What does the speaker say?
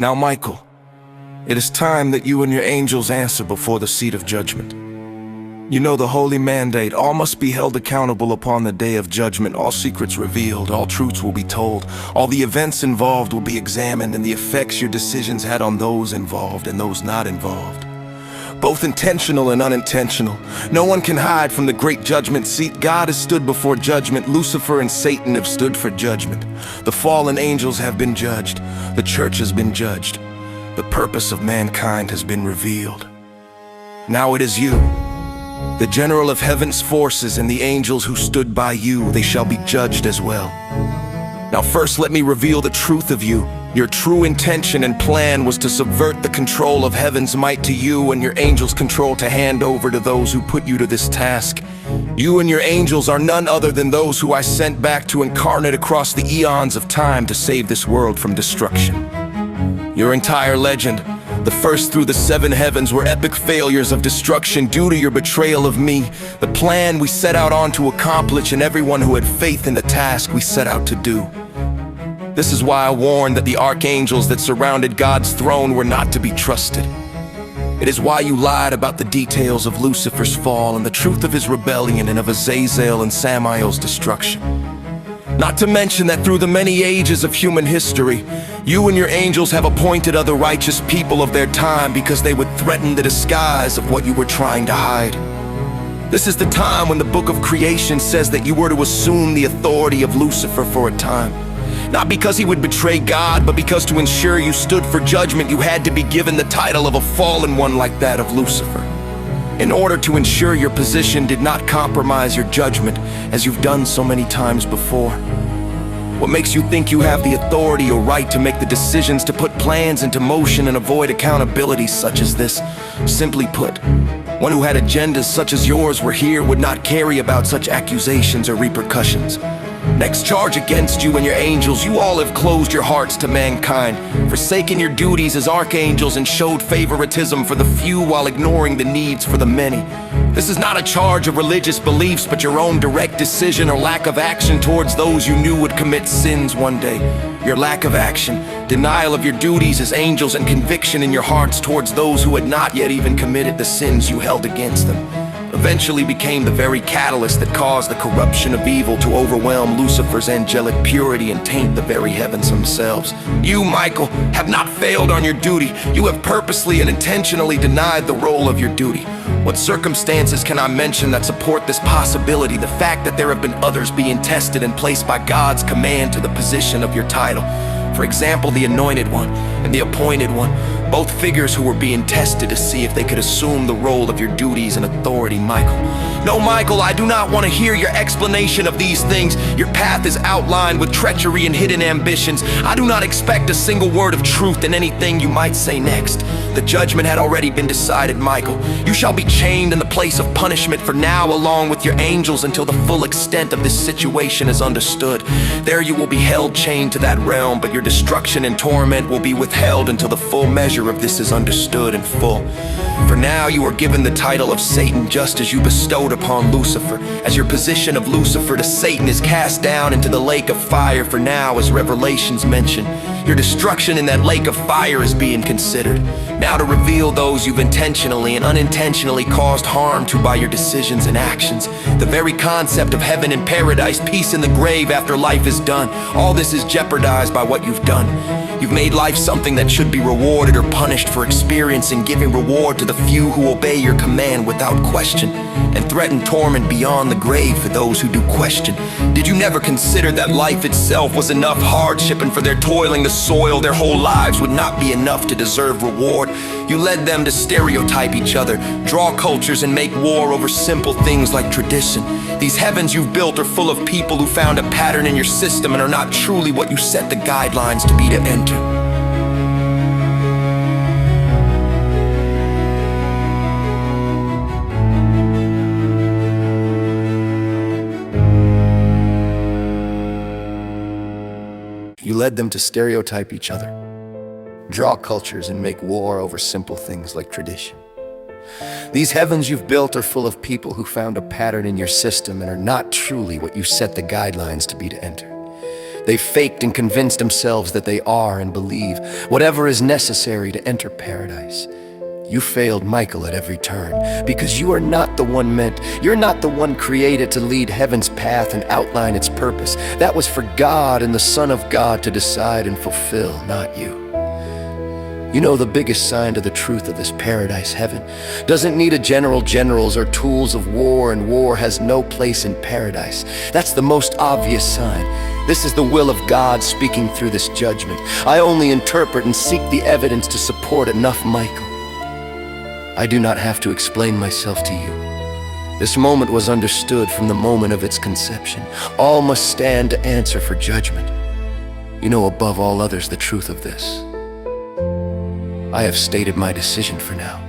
Now, Michael, it is time that you and your angels answer before the seat of judgment. You know the holy mandate, all must be held accountable upon the day of judgment. All secrets revealed, all truths will be told, all the events involved will be examined, and the effects your decisions had on those involved and those not involved, both intentional and unintentional. No one can hide from the great judgment seat. God has stood before judgment. Lucifer and Satan have stood for judgment. The fallen angels have been judged. The church has been judged. The purpose of mankind has been revealed. Now it is you, the general of heaven's forces, and the angels who stood by you. They shall be judged as well. Now first let me reveal the truth of you. Your true intention and plan was to subvert the control of heaven's might to you and your angels' control to hand over to those who put you to this task. You and your angels are none other than those who I sent back to incarnate across the eons of time to save this world from destruction. Your entire legend, the first through the 7 heavens, were epic failures of destruction due to your betrayal of me, the plan we set out on to accomplish, and everyone who had faith in the task we set out to do. This is why I warned that the archangels that surrounded God's throne were not to be trusted. It is why you lied about the details of Lucifer's fall and the truth of his rebellion and of Azazel and Samael's destruction. Not to mention that through the many ages of human history, you and your angels have appointed other righteous people of their time because they would threaten the disguise of what you were trying to hide. This is the time when the book of creation says that you were to assume the authority of Lucifer for a time. Not because he would betray God, but because to ensure you stood for judgment, you had to be given the title of a fallen one like that of Lucifer, in order to ensure your position did not compromise your judgment, as you've done so many times before. What makes you think you have the authority or right to make the decisions to put plans into motion and avoid accountability such as this? Simply put, one who had agendas such as yours were here would not carry about such accusations or repercussions. Next charge against you and your angels. You all have closed your hearts to mankind, forsaken your duties as archangels, and showed favoritism for the few while ignoring the needs for the many. This is not a charge of religious beliefs, but your own direct decision or lack of action towards those you knew would commit sins one day. Your lack of action, denial of your duties as angels, and conviction in your hearts towards those who had not yet even committed the sins you held against them, eventually became the very catalyst that caused the corruption of evil to overwhelm Lucifer's angelic purity and taint the very heavens themselves. You, Michael, have not failed on your duty. You have purposely and intentionally denied the role of your duty. What circumstances can I mention that support this possibility? The fact that there have been others being tested and placed by God's command to the position of your title. For example, the Anointed One and the Appointed One, both figures who were being tested to see if they could assume the role of your duties and authority, Michael. No, Michael, I do not want to hear your explanation of these things. Your path is outlined with treachery and hidden ambitions. I do not expect a single word of truth in anything you might say next. The judgment had already been decided, Michael. You shall be chained in the place of punishment for now, along with your angels, until the full extent of this situation is understood. There you will be held chained to that realm, but your destruction and torment will be withheld until the full measure of this is understood in full. For now you are given the title of Satan, just as you bestowed upon Lucifer, as your position of Lucifer to Satan is cast down into the lake of fire. For now, as Revelations mention, your destruction in that lake of fire is being considered. Now to reveal those you've intentionally and unintentionally caused harm to by your decisions and actions. The very concept of heaven and paradise, peace in the grave after life is done. All this is jeopardized by what you've done. You've made life something that should be rewarded or punished for experiencing, giving reward to the few who obey your command without question, and threaten torment beyond the grave for those who do question. Did you never consider that life itself was enough hardship, and for their toiling the soil their whole lives would not be enough to deserve reward? You led them to stereotype each other, draw cultures, and make war over simple things like tradition. These heavens you've built are full of people who found a pattern in your system and are not truly what you set the guidelines to be to enter. You led them to stereotype each other, draw cultures, and make war over simple things like tradition. These heavens you've built are full of people who found a pattern in your system and are not truly what you set the guidelines to be to enter. They faked and convinced themselves that they are and believe whatever is necessary to enter paradise. You failed Michael at every turn, because you are not the one meant, you're not the one created to lead heaven's path and outline its purpose. That was for God and the Son of God to decide and fulfill, not you. You know, the biggest sign to the truth of this paradise heaven doesn't need generals or tools of war, and war has no place in paradise. That's the most obvious sign. This is the will of God speaking through this judgment. I only interpret and seek the evidence to support enough Michael. I do not have to explain myself to you. This moment was understood from the moment of its conception. All must stand to answer for judgment. You know above all others the truth of this. I have stated my decision for now.